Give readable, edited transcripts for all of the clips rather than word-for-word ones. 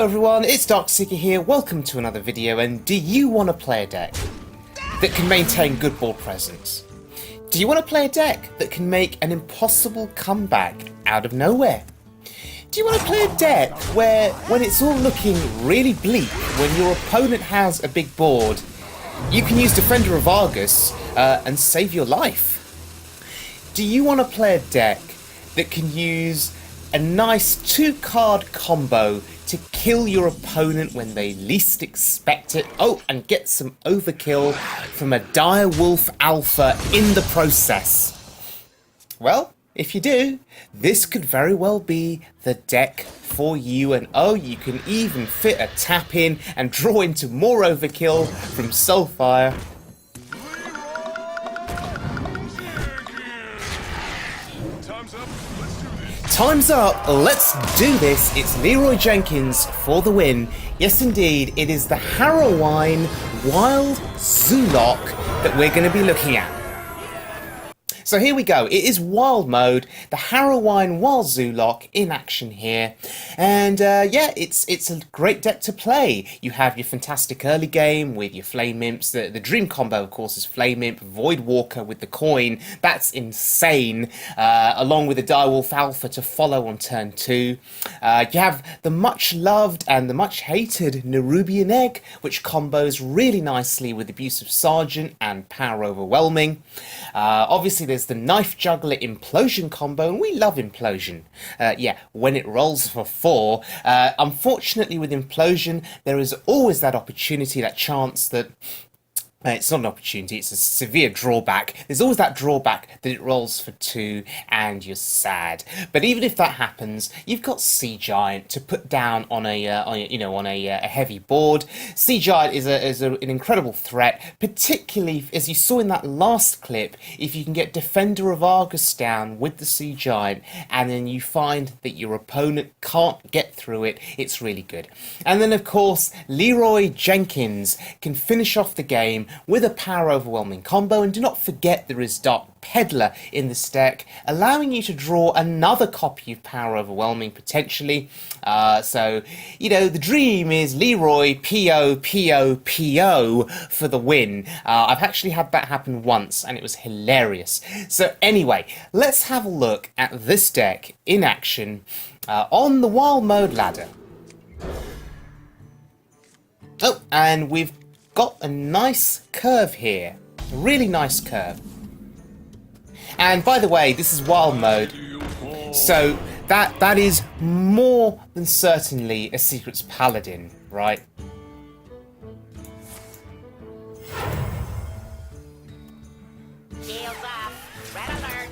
everyone, it's Darkseeker here, welcome to another video, and do you want to play a deck that can maintain good board presence? Do you want to play a deck that can make an impossible comeback out of nowhere? Do you want to play a deck where, when it's all looking really bleak, when your opponent has a big board, you can use Defender of Argus and save your life? Do you want to play a deck that can use a nice 2-card combo to kill your opponent when they least expect it? Oh, and get some overkill from a Dire Wolf Alpha in the process. Well, if you do, this could very well be the deck for you, and oh, you can even fit a tap in and draw into more overkill from Soulfire. Time's up, let's do this. It's Leroy Jenkins for the win. Yes indeed, it is the Harrowine Wild Zoolock that we're going to be looking at. So here we go, it is wild mode, the Harrowine Wild Zoolock in action here, and yeah, it's a great deck to play. You have your fantastic early game with your Flame Imps, the dream combo of course is Flame Imp, Void Walker with the coin, that's insane, along with the Direwolf Alpha to follow on turn 2. You have the much loved and the much hated Nerubian Egg, which combos really nicely with Abusive Sergeant and Power Overwhelming. Obviously there's the Knife Juggler Implosion combo, and we love Implosion. Yeah, when it rolls for 4. Unfortunately with Implosion, there is always that opportunity, that chance that... it's not an opportunity, it's a severe drawback. There's always that drawback that it rolls for 2 and you're sad. But even if that happens, you've got Sea Giant to put down on a heavy board. Sea Giant is an incredible threat, particularly as you saw in that last clip. If you can get Defender of Argus down with the Sea Giant, and then you find that your opponent can't get through it, it's really good. And then of course, Leroy Jenkins can finish off the game with a Power Overwhelming combo, and do not forget there is Dark Peddler in this deck, allowing you to draw another copy of Power Overwhelming potentially. So, you know, the dream is Leroy PO for the win. I've actually had that happen once and it was hilarious. So anyway, let's have a look at this deck in action on the wild mode ladder. Oh, and we've got a nice curve here, a really nice curve. And by the way, this is wild mode, so that is more than certainly a Secrets Paladin, right?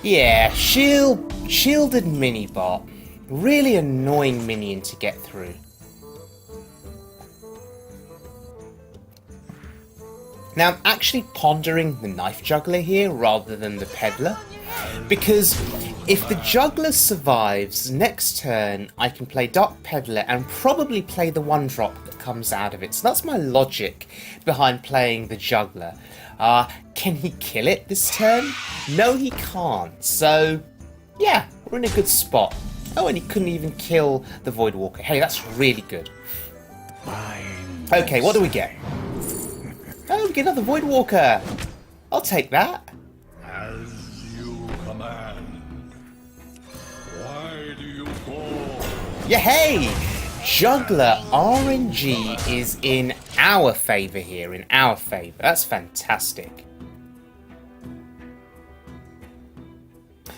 Yeah, shielded mini bot, really annoying minion to get through. Now, I'm actually pondering the Knife Juggler here rather than the Peddler, because if the Juggler survives, next turn I can play Dark Peddler and probably play the 1-drop that comes out of it. So that's my logic behind playing the Juggler. Can he kill it this turn? No, he can't. So, yeah, we're in a good spot. Oh, and he couldn't even kill the Void Walker. Hey, that's really good. Okay, what do we get? Oh, we get another Void Walker. I'll take that. As you command. Why do you call? Yeah, hey! Juggler RNG is in our favour here, in our favour. That's fantastic.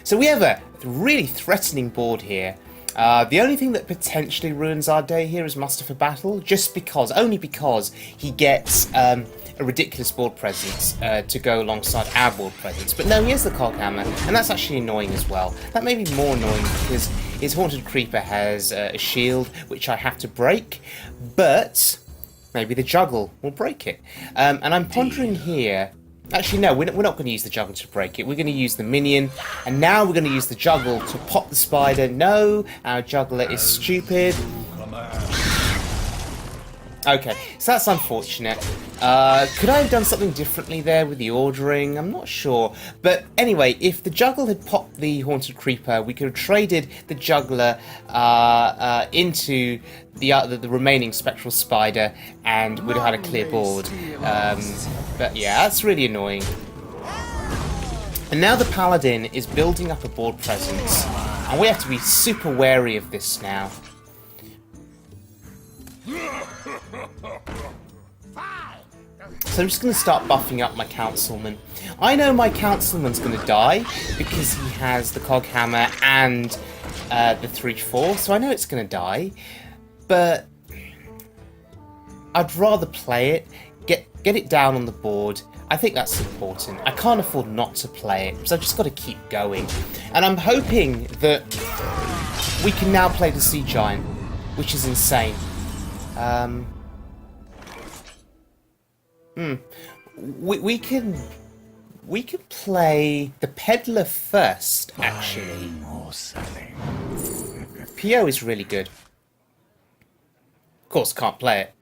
So we have a really threatening board here. The only thing that potentially ruins our day here is Muster for Battle, just because, only because he gets a ridiculous board presence to go alongside our board presence. But no, he has the Cog Hammer, and that's actually annoying as well. That may be more annoying because his Haunted Creeper has a shield, which I have to break, but maybe the Juggle will break it. And I'm pondering here... Actually, no, we're not going to use the Juggle to break it. We're going to use the Minion, and now we're going to use the Juggle to pop the Spider. No, our Juggler is stupid. Okay, so that's unfortunate. Could I have done something differently there with the ordering? I'm not sure. But anyway, if the Juggler had popped the Haunted Creeper, we could have traded the Juggler into the remaining Spectral Spider and would have had a clear board. But yeah, that's really annoying. And now the Paladin is building up a board presence, and we have to be super wary of this now. So I'm just going to start buffing up my Councilman. I know my Councilman's going to die because he has the Cog Hammer and the 3-4, so I know it's going to die. But I'd rather play it, get it down on the board. I think that's important. I can't afford not to play it, so I've just got to keep going. And I'm hoping that we can now play the Sea Giant, which is insane. We can play the Peddler first, actually. PO is really good. Of course, can't play it.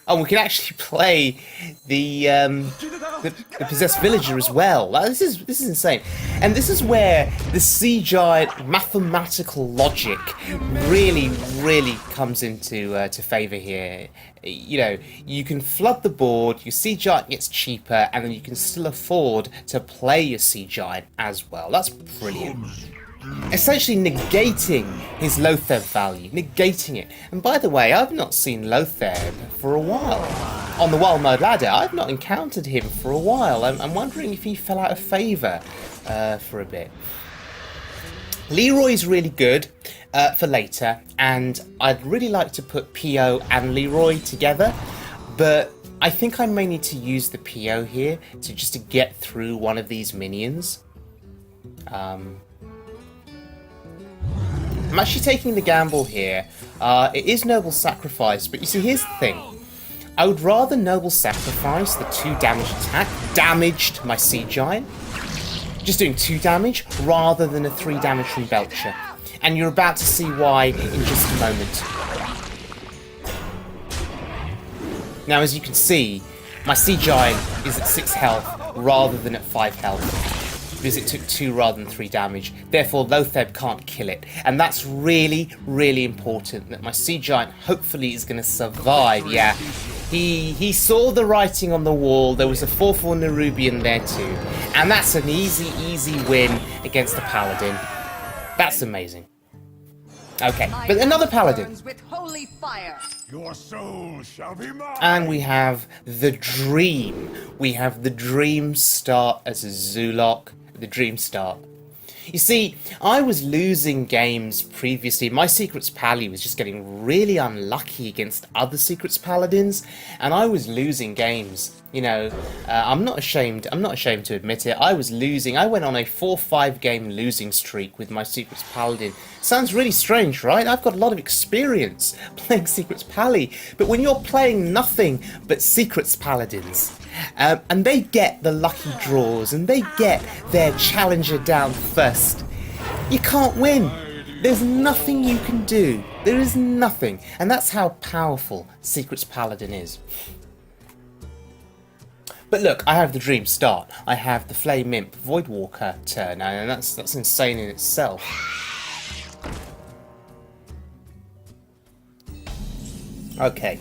Oh, we can actually play the Possessed Villager as well. This is insane. And this is where the Sea Giant mathematical logic really comes into to favour here. You know, you can flood the board, your Sea Giant gets cheaper, and then you can still afford to play your Sea Giant as well. That's brilliant. Essentially negating his Lotheb value, negating it. And by the way, I've not seen Lotheb for a while. On the Wild Mode ladder, I've not encountered him for a while. I'm wondering if he fell out of favour for a bit. Leroy's really good for later, and I'd really like to put PO and Leroy together, but I think I may need to use the PO here to get through one of these minions. I'm actually taking the gamble here. It is Noble Sacrifice, but you see, here's the thing. I would rather Noble Sacrifice the 2 damage attack, damaged my Sea Giant, just doing 2 damage, rather than a 3 damage from Belcher. And you're about to see why in just a moment. Now, as you can see, my Sea Giant is at 6 health, rather than at 5 health. Because it took 2 rather than 3 damage. Therefore, Lotheb can't kill it. And that's really important, that my Sea Giant hopefully is going to survive. Yeah, he saw the writing on the wall. There was a 4/4 Nerubian there too. And that's an easy win against the Paladin. That's amazing. Okay, but another Paladin. With holy fire. Your soul shall be mine. And we have the Dream. We have the Dream start as a Zoolock. The Dream start. You see, I was losing games previously. My Secrets Pally was just getting really unlucky against other Secrets Paladins, and I was losing games. You know, I'm not ashamed to admit it. I was losing. I went on a 4-5 game losing streak with my Secrets Paladin. Sounds really strange, right? I've got a lot of experience playing Secrets Pally, but when you're playing nothing but Secrets Paladins, and they get the lucky draws, and they get their challenger down first, you can't win. There's nothing you can do. There is nothing. And that's how powerful Secrets Paladin is. But look, I have the Dream start. I have the Flame Imp Voidwalker turn, and that's insane in itself. Okay.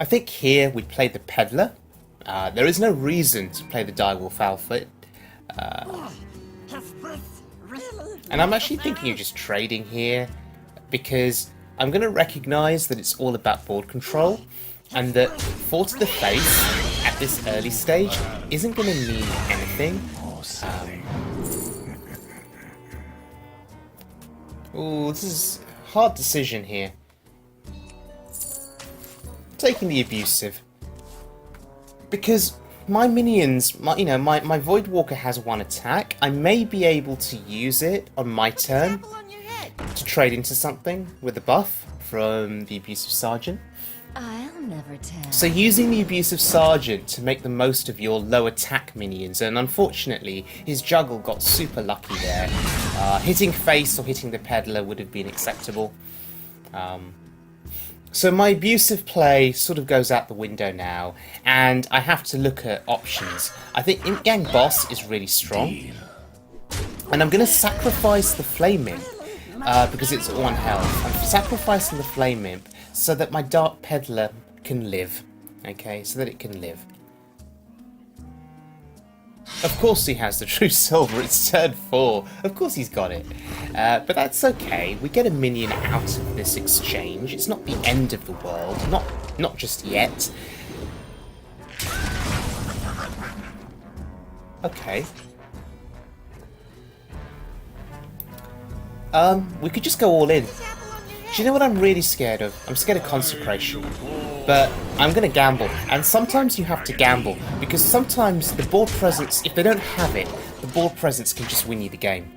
I think here we play the Peddler. There is no reason to play the Direwolf Outfit. And I'm actually thinking of just trading here, because I'm going to recognise that it's all about board control, and that 4 to the face at this early stage isn't going to mean anything. Ooh, this is a hard decision here. Taking the abusive, because my minions, my Voidwalker has 1 attack. I may be able to use it on my turn to trade into something with a buff from the Abusive Sergeant. I'll never tell. So using the Abusive Sergeant to make the most of your low attack minions, and unfortunately his Juggle got super lucky there. Hitting face or hitting the Peddler would have been acceptable. So my abusive play sort of goes out the window now, and I have to look at options. I think Imp Gang Boss is really strong, and I'm going to sacrifice the Flame Imp, because it's at 1 health. I'm sacrificing the Flame Imp so that my Dark Peddler can live. Okay, so that it can live. Of course he has the True Silver, it's turn 4. Of course he's got it. But that's okay, we get a minion out of this exchange. It's not the end of the world, not just yet. Okay. We could just go all in. Do you know what I'm really scared of? I'm scared of Consecration. But I'm going to gamble. And sometimes you have to gamble, because sometimes the board presence, if they don't have it, the board presence can just win you the game.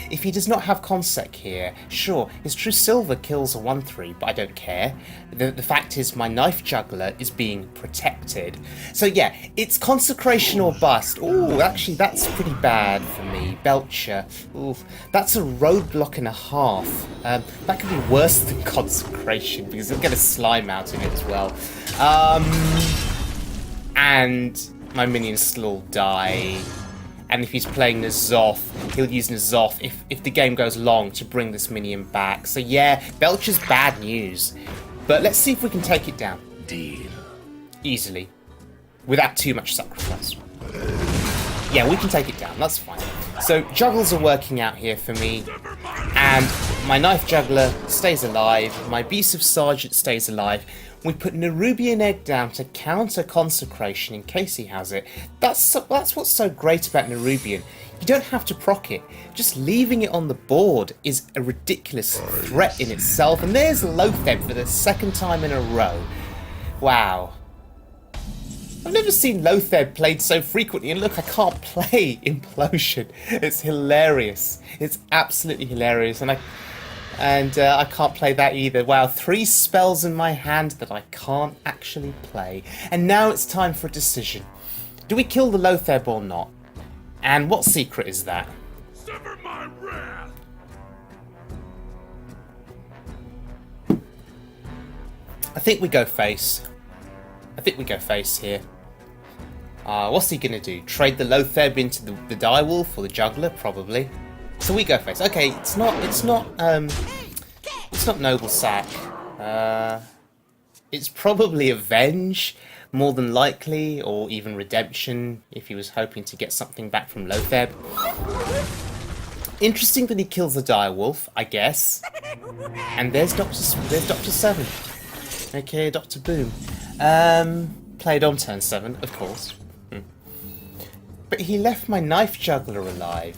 If he does not have Consec here, sure, his True Silver kills a 1-3, but I don't care. The fact is my Knife Juggler is being protected. So yeah, it's Consecration or bust. Ooh, actually that's pretty bad for me. Belcher. Ooh, that's a roadblock and a half. That could be worse than Consecration, because he'll get a slime out of it as well. And my minions still all die. And if he's playing N'Zoth, he'll use N'Zoth if the game goes long to bring this minion back. So yeah, Belcher's bad news. But let's see if we can take it down. Deal. Easily. Without too much sacrifice. Yeah, we can take it down, that's fine. So juggles are working out here for me. And my Knife Juggler stays alive. My Abusive Sergeant stays alive. We put Nerubian Egg down to counter Consecration in case he has it. That's what's so great about Nerubian. You don't have to proc it. Just leaving it on the board is a ridiculous threat in itself. And there's Lotheb for the 2nd time in a row. Wow. I've never seen Lotheb played so frequently, and look, I can't play Implosion. It's hilarious. It's absolutely hilarious, and I can't play that either. Wow, 3 spells in my hand that I can't actually play. And now it's time for a decision. Do we kill the Lotheb or not? And what secret is that? Sever my wrath. I think we go face. I think we go face here. What's he gonna do? Trade the Lotheb into the Direwolf or the Juggler? Probably. So we go face. Okay, it's not Noble Sack. It's probably Avenge, more than likely, or even Redemption, if he was hoping to get something back from Lotheb. Interesting that he kills the Direwolf, I guess. And there's Dr. 7. Okay, Dr. Boom. Played on turn 7, of course. But he left my Knife Juggler alive.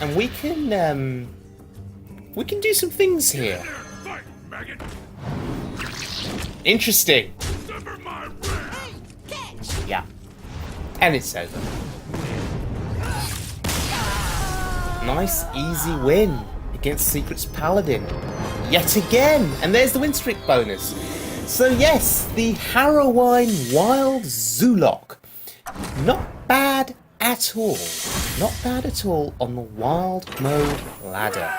And we can do some things here. Fight, maggot. Interesting. Sever my wrath. Yeah. And it's over. Nice, easy win against Secrets Paladin. Yet again. And there's the win streak bonus. So yes, the Harrowine Wild Zoolock. Not bad at all. Not bad at all on the wild mode ladder.